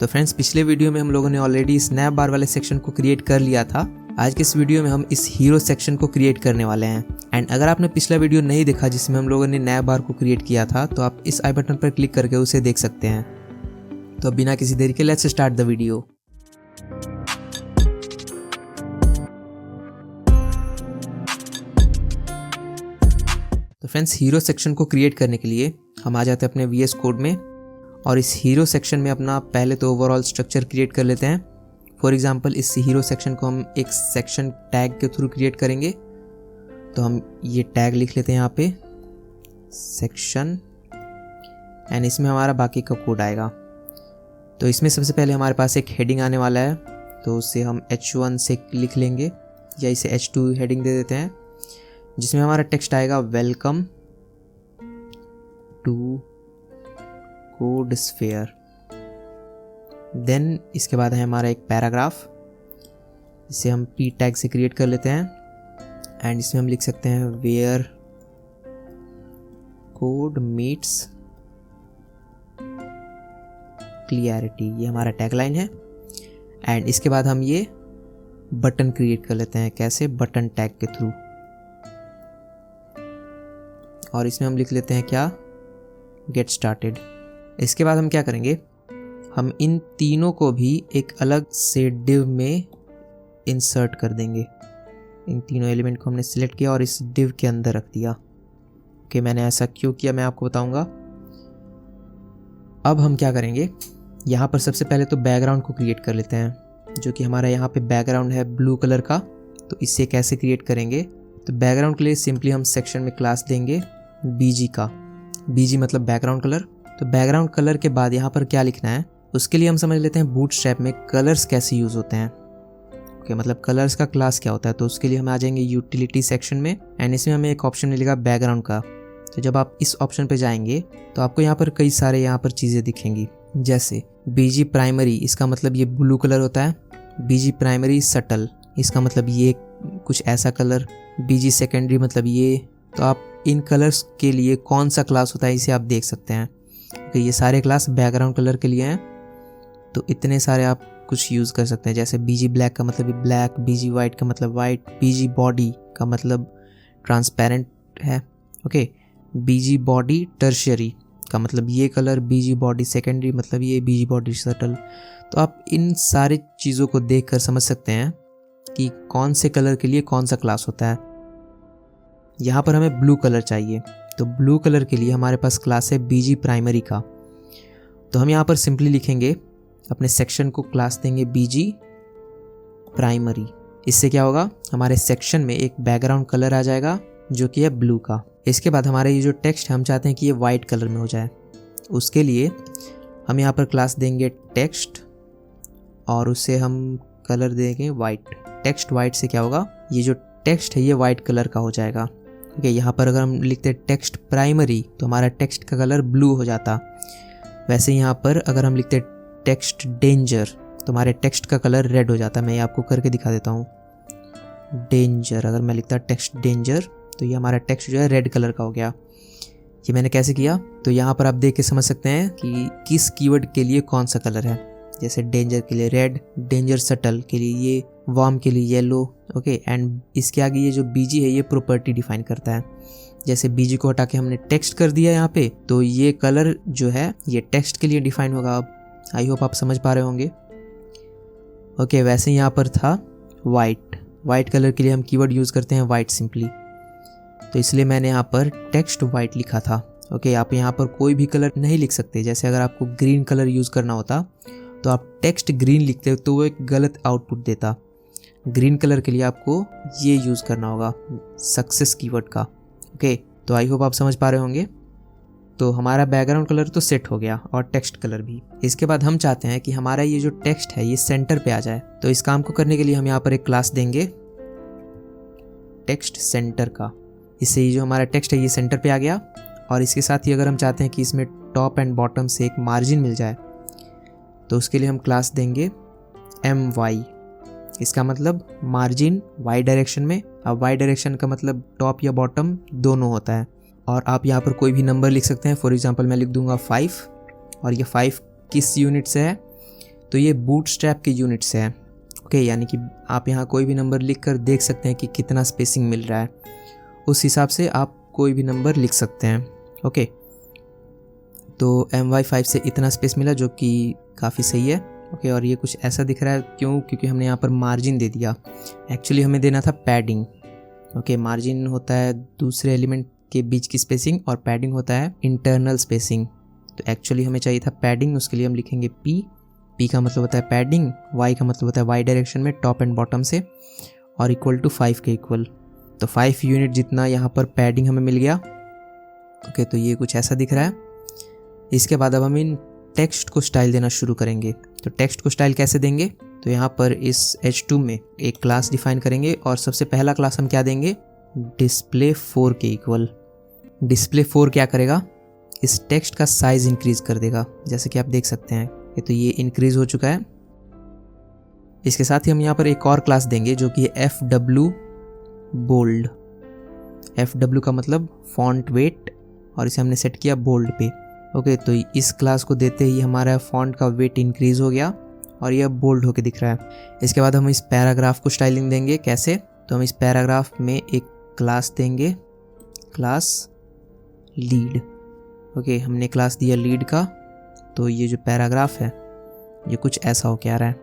तो फ्रेंड्स, पिछले वीडियो में हम लोगों ने ऑलरेडी स्नैप बार वाले सेक्शन को क्रिएट कर लिया था। आज के इस वीडियो में हम इस हीरो सेक्शन को क्रिएट करने वाले हैं। एंड अगर आपने पिछला वीडियो नहीं देखा जिसमें हम लोगों ने नैप बार को क्रिएट किया था, तो आप इस आई बटन पर क्लिक करके उसे देख सकते हैं। तो बिना किसी देरी के लेट्स स्टार्ट द वीडियो। तो फ्रेंड्स, हीरो सेक्शन को क्रिएट करने के लिए हम आ जाते हैं अपने VS कोड में और इस हीरो सेक्शन में अपना पहले तो ओवरऑल स्ट्रक्चर क्रिएट कर लेते हैं। फॉर एग्जांपल, इस हीरो सेक्शन को हम एक सेक्शन टैग के थ्रू क्रिएट करेंगे। तो हम ये टैग लिख लेते हैं यहाँ पे सेक्शन, एंड इसमें हमारा बाकी का कोड आएगा। तो इसमें सबसे पहले हमारे पास एक हेडिंग आने वाला है, तो उसे हम H1 से लिख लेंगे या इसे H2 हेडिंग दे देते हैं, जिसमें हमारा टेक्स्ट आएगा वेलकम टू कोडस्फेयर। देन इसके बाद है हमारा एक पैराग्राफ, इसे हम P टैग से क्रिएट कर लेते हैं एंड इसमें हम लिख सकते हैं वेयर कोड मीट्स क्लियरिटी। ये हमारा टैगलाइन है। एंड इसके बाद हम ये बटन क्रिएट कर लेते हैं। कैसे? बटन टैग के थ्रू। और इसमें हम लिख लेते हैं क्या? Get started. इसके बाद हम क्या करेंगे, हम इन तीनों को भी एक अलग से डिव में इंसर्ट कर देंगे। इन तीनों एलिमेंट को हमने सिलेक्ट किया और इस डिव के अंदर रख दिया। ओके, मैंने ऐसा क्यों किया मैं आपको बताऊंगा। अब हम क्या करेंगे, यहाँ पर सबसे पहले तो बैकग्राउंड को क्रिएट कर लेते हैं, जो कि हमारा यहाँ पे बैकग्राउंड है ब्लू कलर का। तो इससे कैसे क्रिएट करेंगे, तो बैकग्राउंड के लिए सिंपली हम सेक्शन में क्लास देंगे BG का। BG मतलब बैकग्राउंड कलर। तो बैकग्राउंड कलर के बाद यहाँ पर क्या लिखना है, उसके लिए हम समझ लेते हैं बूटस्ट्रैप में कलर्स कैसे यूज़ होते हैं। ओके, मतलब कलर्स का क्लास क्या होता है। तो उसके लिए हम आ जाएंगे यूटिलिटी सेक्शन में एंड इसमें हमें एक ऑप्शन मिलेगा बैकग्राउंड का। तो जब आप इस ऑप्शन पे जाएंगे तो आपको यहाँ पर कई सारे यहाँ पर चीज़ें दिखेंगी, जैसे BG प्राइमरी, इसका मतलब ये ब्लू कलर होता है। BG प्राइमरी सटल, इसका मतलब ये कुछ ऐसा कलर। BG सेकेंडरी मतलब ये। तो आप इन कलर्स के लिए कौन सा क्लास होता है इसे आप देख सकते हैं। तो ये सारे क्लास बैकग्राउंड कलर के लिए हैं। तो इतने सारे आप कुछ यूज़ कर सकते हैं, जैसे BG ब्लैक का मतलब ब्लैक, BG वाइट का मतलब वाइट, BG बॉडी का मतलब ट्रांसपेरेंट है। ओके, BG बॉडी टर्शियरी का मतलब ये कलर, BG बॉडी सेकेंडरी मतलब ये, BG बॉडी सटल। तो आप इन सारी चीज़ों को देख कर समझ सकते हैं कि कौन से कलर के लिए कौन सा क्लास होता है। यहाँ पर हमें ब्लू कलर चाहिए, तो ब्लू कलर के लिए हमारे पास क्लास है BG प्राइमरी का। तो हम यहाँ पर सिंपली लिखेंगे, अपने सेक्शन को क्लास देंगे BG प्राइमरी। इससे क्या होगा, हमारे सेक्शन में एक बैकग्राउंड कलर आ जाएगा जो कि है ब्लू का। इसके बाद हमारा ये जो टेक्स्ट है हम चाहते हैं कि ये वाइट कलर में हो जाए। उसके लिए हम यहाँ पर क्लास देंगे टेक्स्ट और उसे हम कलर देंगे वाइट। टेक्स्ट वाइट से क्या होगा, ये जो टेक्स्ट है ये वाइट कलर का हो जाएगा। ठीक है, यहाँ पर अगर हम लिखते टेक्स्ट प्राइमरी तो हमारा टेक्स्ट का कलर ब्लू हो जाता। वैसे यहाँ पर अगर हम लिखते टेक्स्ट डेंजर तो हमारे टेक्स्ट का कलर रेड हो जाता। मैं ये आपको करके दिखा देता हूँ। डेंजर, अगर मैं लिखता टेक्स्ट डेंजर तो ये हमारा टेक्स्ट जो है रेड कलर का हो गया। ये मैंने कैसे किया, तो यहाँ पर आप देख के समझ सकते हैं कि किस कीवर्ड के लिए कौन सा कलर है। जैसे डेंजर के लिए रेड, डेंजर सटल के लिए ये, वार्म के लिए येलो। ओके, एंड इसके आगे ये जो BG है ये प्रॉपर्टी डिफाइन करता है। जैसे BG को हटा के हमने टेक्स्ट कर दिया यहाँ पे, तो ये कलर जो है ये टेक्स्ट के लिए डिफाइन होगा। अब आई होप आप समझ पा रहे होंगे। ओके, वैसे यहाँ पर था वाइट। वाइट कलर के लिए हम कीवर्ड यूज़ करते हैं वाइट सिंपली, तो इसलिए मैंने यहाँ पर टेक्स्ट वाइट लिखा था। ओके, आप यहाँ पर कोई भी कलर नहीं लिख सकते। जैसे अगर आपको ग्रीन कलर यूज़ करना होता तो आप टेक्स्ट ग्रीन लिखते हो तो वो एक गलत आउटपुट देता। ग्रीन कलर के लिए आपको ये यूज़ करना होगा सक्सेस कीवर्ड का। ओके, तो आई होप आप समझ पा रहे होंगे। तो हमारा बैकग्राउंड कलर तो सेट हो गया और टेक्स्ट कलर भी। इसके बाद हम चाहते हैं कि हमारा ये जो टेक्स्ट है ये सेंटर पे आ जाए। तो इस काम को करने के लिए हम यहाँ पर एक क्लास देंगे टेक्स्ट सेंटर का। इससे ये जो हमारा टेक्स्ट है ये सेंटर पे आ गया। और इसके साथ ही अगर हम चाहते हैं कि इसमें टॉप एंड बॉटम से एक मार्जिन मिल जाए तो उसके लिए हम क्लास देंगे MY। इसका मतलब मार्जिन Y डायरेक्शन में। अब Y डायरेक्शन का मतलब टॉप या बॉटम दोनों होता है। और आप यहाँ पर कोई भी नंबर लिख सकते हैं। फॉर एग्जांपल मैं लिख दूंगा 5 और ये 5 किस यूनिट से है, तो ये बूटस्ट्रैप के यूनिट्स हैं। ओके, यानी कि आप यहाँ कोई भी नंबर लिख कर देख सकते हैं कि कितना स्पेसिंग मिल रहा है, उस हिसाब से आप कोई भी नंबर लिख सकते हैं। ओके, तो MY5 से इतना स्पेस मिला जो कि काफ़ी सही है। ओके, और ये कुछ ऐसा दिख रहा है, क्योंकि हमने यहाँ पर मार्जिन दे दिया। एक्चुअली हमें देना था पैडिंग। ओके, मार्जिन होता है दूसरे एलिमेंट के बीच की स्पेसिंग और पैडिंग होता है इंटरनल स्पेसिंग। तो एक्चुअली हमें चाहिए था पैडिंग, उसके लिए हम लिखेंगे P का मतलब होता है पैडिंग, Y का मतलब होता है Y डायरेक्शन में टॉप एंड बॉटम से, और इक्वल टू 5 के इक्वल। तो 5 यूनिट जितना यहाँ पर पैडिंग हमें मिल गया। ओके, तो ये कुछ ऐसा दिख रहा है। इसके बाद अब हम इन टेक्स्ट को स्टाइल देना शुरू करेंगे। तो टेक्स्ट को स्टाइल कैसे देंगे, तो यहाँ पर इस H2 में एक क्लास डिफाइन करेंगे और सबसे पहला क्लास हम क्या देंगे, display4 के इक्वल। display4 क्या करेगा, इस टेक्स्ट का साइज इंक्रीज कर देगा, जैसे कि आप देख सकते हैं। तो ये इंक्रीज हो चुका है। इसके साथ ही हम यहाँ पर एक और क्लास देंगे जो कि FW बोल्ड। FW का मतलब फॉन्ट वेट, और इसे हमने सेट किया बोल्ड पे। ओके, तो इस क्लास को देते ही हमारा फॉन्ट का वेट इंक्रीज हो गया और यह बोल्ड होके दिख रहा है। इसके बाद हम इस पैराग्राफ को स्टाइलिंग देंगे। कैसे, तो हम इस पैराग्राफ में एक क्लास देंगे, क्लास लीड। ओके, हमने क्लास दिया लीड का। तो ये जो पैराग्राफ है ये कुछ ऐसा हो के आ रहा है।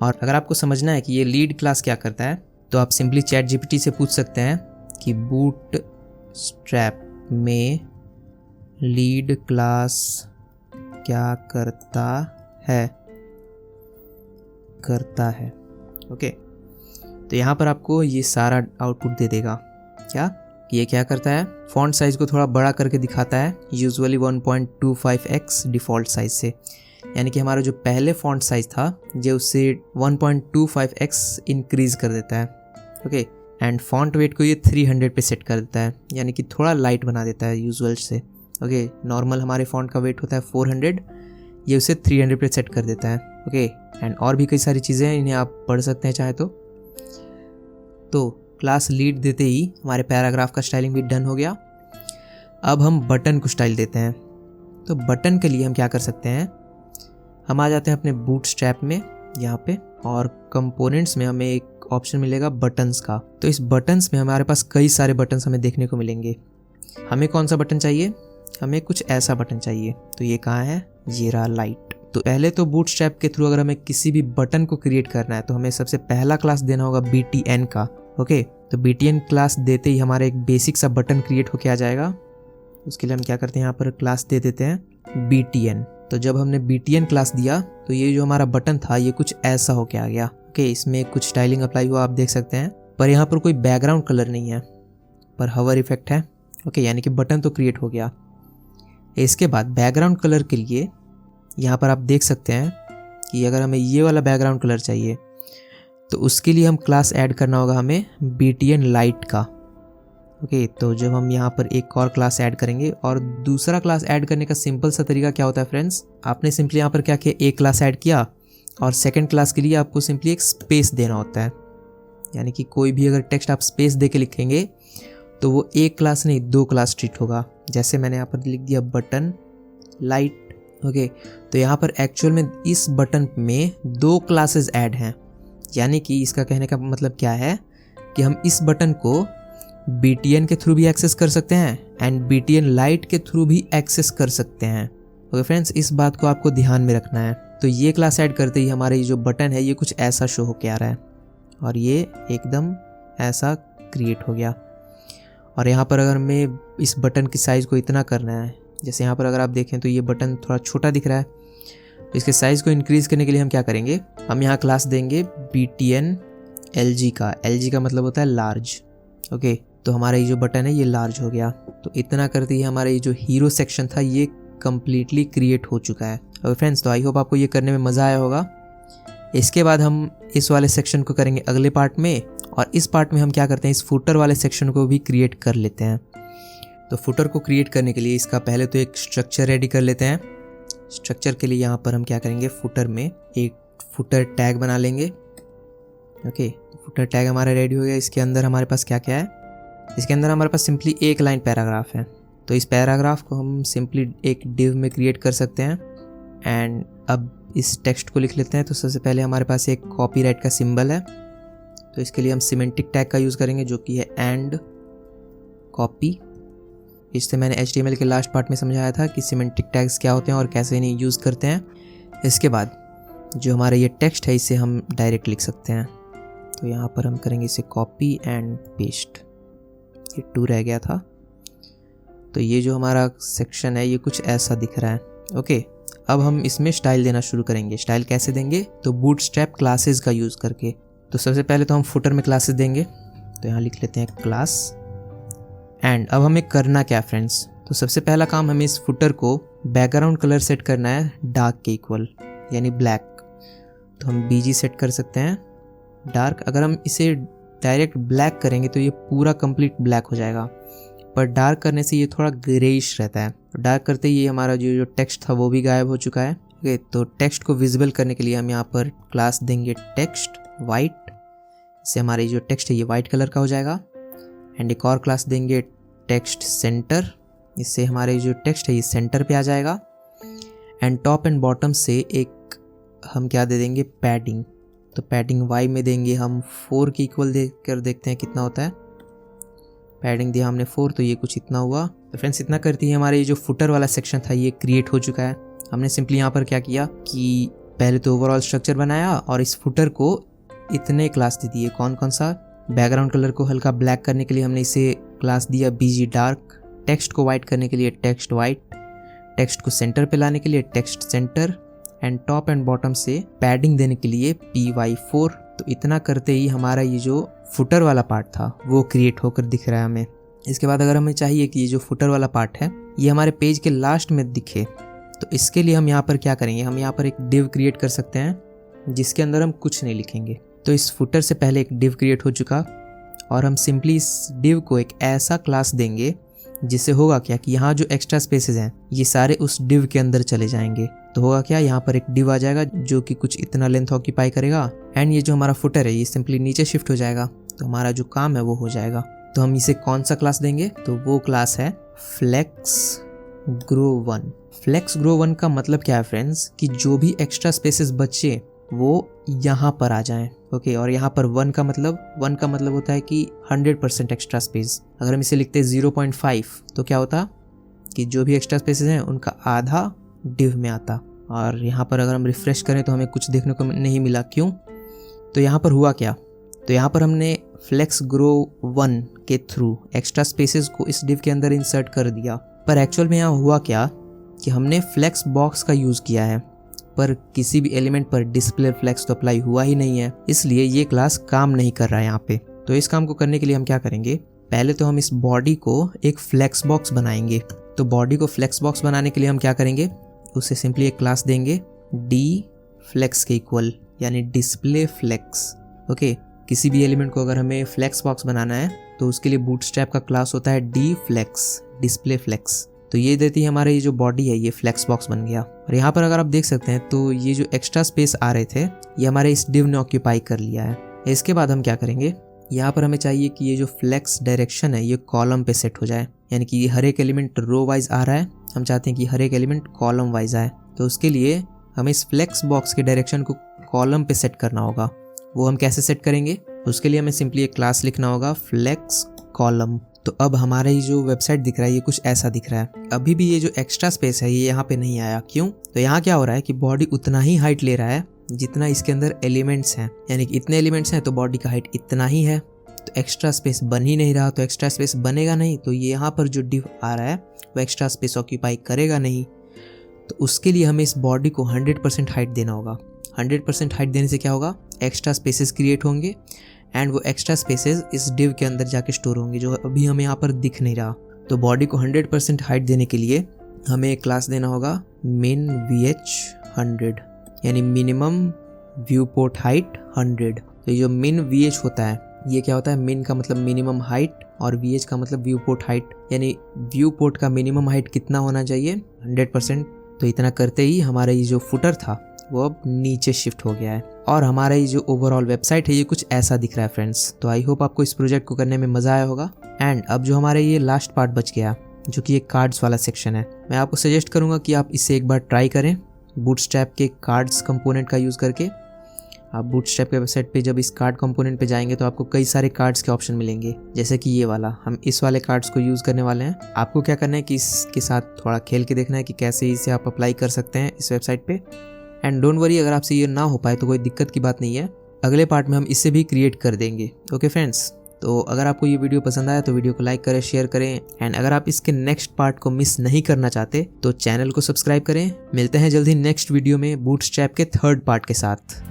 और अगर आपको समझना है कि ये लीड क्लास क्या करता है, तो आप सिंपली ChatGPT से पूछ सकते हैं कि बूटस्ट्रैप में लीड क्लास क्या करता है। ओके, तो यहाँ पर आपको ये सारा आउटपुट दे देगा। क्या, ये क्या करता है, फॉन्ट साइज को थोड़ा बड़ा करके दिखाता है, यूजुअली 1.25x डिफ़ॉल्ट साइज से। यानी कि हमारा जो पहले फॉन्ट साइज था ये उससे 1.25x इंक्रीज़ कर देता है। ओके, एंड फॉन्ट वेट को ये 300 पे सेट कर देता है, यानी कि थोड़ा लाइट बना देता है यूजुअल से। ओके, नॉर्मल हमारे फॉन्ट का वेट होता है 400, ये उसे 300 पे सेट कर देता है। ओके, एंड और भी कई सारी चीज़ें हैं, इन्हें आप पढ़ सकते हैं चाहे तो क्लास लीड देते ही हमारे पैराग्राफ का स्टाइलिंग भी डन हो गया। अब हम बटन को स्टाइल देते हैं। तो बटन के लिए हम क्या कर सकते हैं, हम आ जाते हैं अपने बूटस्ट्रैप में यहाँ पे, और कंपोनेंट्स में हमें एक ऑप्शन मिलेगा बटन्स का। तो इस बटन्स में हमारे पास कई सारे बटन्स हमें देखने को मिलेंगे। हमें कौन सा बटन चाहिए, हमें कुछ ऐसा बटन चाहिए। तो ये कहाँ है, ये रहा लाइट। तो पहले तो बूटस्ट्रैप के थ्रू अगर हमें किसी भी बटन को क्रिएट करना है तो हमें सबसे पहला क्लास देना होगा BTN का। ओके, तो BTN क्लास देते ही हमारा एक बेसिक सा बटन क्रिएट होके आ जाएगा। उसके लिए हम क्या करते हैं, यहाँ पर क्लास दे देते हैं BTN। तो जब हमने BTN क्लास दिया तो ये जो हमारा बटन था ये कुछ ऐसा होके आ गया। ओके, इसमें कुछ स्टाइलिंग अप्लाई हुआ, आप देख सकते हैं, पर यहाँ पर कोई बैकग्राउंड कलर नहीं है, पर हवर इफेक्ट है। ओके, यानी कि बटन तो क्रिएट हो गया। इसके बाद बैकग्राउंड कलर के लिए यहाँ पर आप देख सकते हैं कि अगर हमें ये वाला बैकग्राउंड कलर चाहिए तो उसके लिए हम क्लास ऐड करना होगा हमें BTN लाइट का। ओके, तो जब हम यहाँ पर एक और क्लास ऐड करेंगे, और दूसरा क्लास ऐड करने का सिंपल सा तरीका क्या होता है फ्रेंड्स, आपने सिंपली यहाँ पर क्या किया, एक क्लास ऐड किया और सेकंड क्लास के लिए आपको सिंपली एक स्पेस देना होता है। यानी कि कोई भी अगर टेक्स्ट आप स्पेस दे के लिखेंगे तो वो एक क्लास नहीं 2 क्लास ट्रीट होगा। जैसे मैंने यहाँ पर लिख दिया बटन लाइट। ओके, तो यहाँ पर एक्चुअल में इस बटन में 2 क्लासेस ऐड हैं। यानी कि इसका कहने का मतलब क्या है कि हम इस बटन को BTN के थ्रू भी एक्सेस कर सकते हैं एंड BTN लाइट के थ्रू भी एक्सेस कर सकते हैं। ओके फ्रेंड्स, इस बात को आपको ध्यान में रखना है। तो ये क्लास ऐड करते ही हमारे ये जो बटन है ये कुछ ऐसा शो होके आ रहा है और ये एकदम ऐसा क्रिएट हो गया। और यहाँ पर अगर हमें इस बटन की साइज़ को इतना करना है, जैसे यहाँ पर अगर आप देखें तो ये बटन थोड़ा छोटा दिख रहा है, तो इसके साइज़ को इंक्रीज़ करने के लिए हम क्या करेंगे, हम यहाँ क्लास देंगे BTN LG का। LG का मतलब होता है लार्ज। ओके, तो हमारा ये जो बटन है ये लार्ज हो गया। तो इतना करते ही हमारा ये जो हीरो सेक्शन था ये कम्प्लीटली क्रिएट हो चुका है। ओके फ्रेंड्स, तो आई होप आपको ये करने में मज़ा आया होगा। इसके बाद हम इस वाले सेक्शन को करेंगे अगले पार्ट में, और इस पार्ट में हम क्या करते हैं, इस फुटर वाले सेक्शन को भी क्रिएट कर लेते हैं। तो फुटर को क्रिएट करने के लिए इसका पहले तो एक स्ट्रक्चर रेडी कर लेते हैं। स्ट्रक्चर के लिए यहाँ पर हम क्या करेंगे, फुटर में एक फुटर टैग बना लेंगे। ओके, फुटर टैग हमारा रेडी हो गया। इसके अंदर हमारे पास क्या क्या है, इसके अंदर हमारे पास सिंपली एक लाइन पैराग्राफ है। तो इस पैराग्राफ को हम सिंपली एक डिव में क्रिएट कर सकते हैं एंड अब इस टेक्स्ट को लिख लेते हैं। तो सबसे पहले हमारे पास एक कॉपीराइट का सिंबल है, तो इसके लिए हम सिमेंटिक टैग का यूज़ करेंगे जो कि है एंड कॉपी। इससे मैंने HTML के लास्ट पार्ट में समझाया था कि सिमेंटिक टैग्स क्या होते हैं और कैसे इन्हें यूज़ करते हैं। इसके बाद जो हमारा ये टेक्स्ट है इसे हम डायरेक्ट लिख सकते हैं। तो यहाँ पर हम करेंगे इसे कॉपी एंड पेस्ट। ये 2 रह गया था। तो ये जो हमारा सेक्शन है ये कुछ ऐसा दिख रहा है। ओके, अब हम इसमें स्टाइल देना शुरू करेंगे। स्टाइल कैसे देंगे? तो बूटस्ट्रैप क्लासेस का यूज़ करके। तो सबसे पहले तो हम फुटर में क्लासेस देंगे। तो यहाँ लिख लेते हैं क्लास एंड। अब हमें करना क्या फ्रेंड्स? तो सबसे पहला काम हमें इस फुटर को बैकग्राउंड कलर सेट करना है डार्क के इक्वल, यानी ब्लैक। तो हम BG सेट कर सकते हैं डार्क। अगर हम इसे डायरेक्ट ब्लैक करेंगे तो ये पूरा कंप्लीट ब्लैक हो जाएगा, पर डार्क करने से ये थोड़ा ग्रेइश रहता है। तो डार्क करते ही हमारा जो टेक्स्ट था वो भी गायब हो चुका है। ओके, तो टेक्स्ट को विजिबल करने के लिए हम यहाँ पर क्लास देंगे टेक्स्ट वाइट। इससे हमारा जो टेक्स्ट है ये वाइट कलर का हो जाएगा। एंड एक और क्लास देंगे टेक्स्ट सेंटर। इससे हमारे जो टेक्स्ट है ये सेंटर पे आ जाएगा। एंड टॉप एंड बॉटम से एक हम क्या दे देंगे? पैडिंग। तो पैडिंग वाई में देंगे हम 4 के इक्वल देकर देखते हैं कितना होता है। पैडिंग दिया हमने 4, तो ये कुछ इतना हुआ। तो फ्रेंड्स इतना करती है हमारे ये जो फुटर वाला सेक्शन था ये क्रिएट हो चुका है। हमने सिंपली यहाँ पर क्या किया कि पहले तो ओवरऑल स्ट्रक्चर बनाया और इस फुटर को इतने क्लास दे दिए। कौन कौन सा? बैकग्राउंड कलर को हल्का ब्लैक करने के लिए हमने इसे क्लास दिया BG डार्क। टेक्स्ट को वाइट करने के लिए टेक्स्ट वाइट। टेक्स्ट को सेंटर पे लाने के लिए text centre. And top and bottom से पैडिंग देने के लिए PY4। तो इतना करते ही हमारा ये जो फुटर वाला पार्ट था वो क्रिएट होकर दिख रहा है हमें। इसके बाद अगर हमें चाहिए कि ये जो फुटर वाला पार्ट है ये हमारे पेज के लास्ट में दिखे, तो इसके लिए हम यहाँ पर क्या करेंगे? हम यहाँ पर एक डिव क्रिएट कर सकते हैं जिसके अंदर हम कुछ नहीं लिखेंगे। तो इस फुटर से पहले एक डिव क्रिएट हो चुका और हम सिंपली इस डिव को एक ऐसा क्लास देंगे जिससे होगा क्या कि यहाँ जो एक्स्ट्रा स्पेसेस हैं ये सारे उस डिव के अंदर चले जाएंगे। तो होगा क्या? यहाँ पर एक डिव आ जाएगा जो कि कुछ इतना लेंथ ऑक्यूपाई करेगा। एंड ये जो हमारा फुटर है ये सिंपली नीचे शिफ्ट हो जाएगा। तो हमारा जो काम है वो हो जाएगा। तो हम इसे कौन सा क्लास देंगे? तो वो क्लास है फ्लेक्स ग्रो 1। फ्लेक्स ग्रो 1 का मतलब क्या है फ्रेंड्स? कि जो भी एक्स्ट्रा स्पेसेस बचे वो यहाँ पर आ जाएं। ओके, और यहाँ पर 1 का मतलब होता है कि 100% एक्स्ट्रा स्पेस। अगर हम इसे लिखते हैं 0.5 तो क्या होता कि जो भी एक्स्ट्रा स्पेसेस हैं उनका आधा डिव में आता। और यहाँ पर अगर हम रिफ्रेश करें तो हमें कुछ देखने को नहीं मिला। क्यों? तो यहाँ पर हुआ क्या? तो यहाँ पर हमने फ्लेक्स ग्रो 1 के थ्रू एक्स्ट्रा स्पेसेस को इस डिव के अंदर इंसर्ट कर दिया, पर एक्चुअल में यहाँ हुआ क्या कि हमने फ्लेक्स बॉक्स का यूज़ किया है, पर किसी भी एलिमेंट पर डिस्प्ले फ्लेक्स तो अप्लाई हुआ ही नहीं है, इसलिए ये क्लास काम नहीं कर रहा है यहाँ पे। तो इस काम को करने के लिए हम क्या करेंगे? पहले तो हम इस बॉडी को एक फ्लेक्स बॉक्स बनाएंगे। तो बॉडी को फ्लेक्स बॉक्स बनाने के लिए हम क्या करेंगे? उसे सिंपली एक क्लास देंगे डी फ्लेक्स के इक्वल, यानी डिस्प्ले फ्लेक्स। ओके, किसी भी एलिमेंट को अगर हमें फ्लेक्स बॉक्स बनाना है तो उसके लिए बूटस्ट्रैप का क्लास होता है डी फ्लेक्स, डिस्प्ले फ्लेक्स। तो ये देती है हमारे ये जो बॉडी है ये फ्लेक्स बॉक्स बन गया। और यहाँ पर अगर आप देख सकते हैं तो ये जो एक्स्ट्रा स्पेस आ रहे थे ये हमारे इस डिव ने ऑक्यूपाई कर लिया है। इसके बाद हम क्या करेंगे? यहाँ पर हमें चाहिए कि ये जो फ्लेक्स डायरेक्शन है ये कॉलम पे सेट हो जाए, यानी कि हर एक एलिमेंट रो वाइज आ रहा है, हम चाहते हैं कि हर एक एलिमेंट कॉलम वाइज आए। तो उसके लिए हमें इस फ्लेक्स बॉक्स के डायरेक्शन को कॉलम पे सेट करना होगा। वो हम कैसे सेट करेंगे? उसके लिए हमें सिंपली एक क्लास लिखना होगा फ्लेक्स कॉलम। तो अब हमारा ये जो वेबसाइट दिख रहा है ये कुछ ऐसा दिख रहा है। अभी भी ये जो एक्स्ट्रा स्पेस है ये यहाँ पे नहीं आया। क्यों? तो यहाँ क्या हो रहा है कि बॉडी उतना ही हाइट ले रहा है जितना इसके अंदर एलिमेंट्स हैं, यानी कि इतने एलिमेंट्स हैं तो बॉडी का हाइट इतना ही है। तो एक्स्ट्रा स्पेस बन ही नहीं रहा, तो एक्स्ट्रा स्पेस बनेगा नहीं, तो ये यहाँ पर जो डिव आ रहा है वो एक्स्ट्रा स्पेस ऑक्यूपाई करेगा नहीं। तो उसके लिए हमें इस बॉडी को 100% हाइट देना होगा। 100% हाइट देने से क्या होगा? एक्स्ट्रा स्पेसेस क्रिएट होंगे एंड वो एक्स्ट्रा स्पेसेस इस डिव के अंदर जाके स्टोर होंगे, जो अभी हमें यहाँ पर दिख नहीं रहा। तो बॉडी को 100% हाइट देने के लिए हमें एक क्लास देना होगा min vh 100, यानी मिनिमम व्यू पोर्ट हाइट 100। तो ये जो min vh होता है ये क्या होता है? min का मतलब मिनिमम हाइट और vh का मतलब व्यू पोर्ट हाइट, यानी व्यू पोर्ट का मिनिमम हाइट कितना होना चाहिए? 100%। तो इतना करते ही हमारा ये जो फुटर था वो अब नीचे शिफ्ट हो गया है और हमारा ये जो ओवरऑल वेबसाइट है ये कुछ ऐसा दिख रहा है फ्रेंड्स। तो आई होप आपको इस प्रोजेक्ट को करने में मज़ा आया होगा। एंड अब जो हमारे ये लास्ट पार्ट बच गया जो कि एक कार्ड्स वाला सेक्शन है, मैं आपको सजेस्ट करूंगा कि आप इसे एक बार ट्राई करें बूटस्ट्रैप के कार्ड्स कंपोनेंट का यूज़ करके। आप बूटस्ट्रैप के वेबसाइट पे जब इस कार्ड कंपोनेंट पे जाएंगे तो आपको कई सारे कार्ड्स के ऑप्शन मिलेंगे, जैसे कि ये वाला। हम इस वाले कार्ड्स को यूज़ करने वाले हैं। आपको क्या करना है कि इसके साथ थोड़ा खेल के देखना है कि कैसे इसे आप अप्लाई कर सकते हैं इस वेबसाइट पे। एंड डोंट वरी, अगर आपसे ये ना हो पाए तो कोई दिक्कत की बात नहीं है, अगले पार्ट में हम इसे भी क्रिएट कर देंगे। ओके फ्रेंड्स, तो अगर आपको ये वीडियो पसंद आया तो वीडियो को लाइक करें, शेयर करें। एंड अगर आप इसके नेक्स्ट पार्ट को मिस नहीं करना चाहते तो चैनल को सब्सक्राइब करें। मिलते हैं जल्दी नेक्स्ट वीडियो में बूटस्ट्रैप के थर्ड पार्ट के साथ।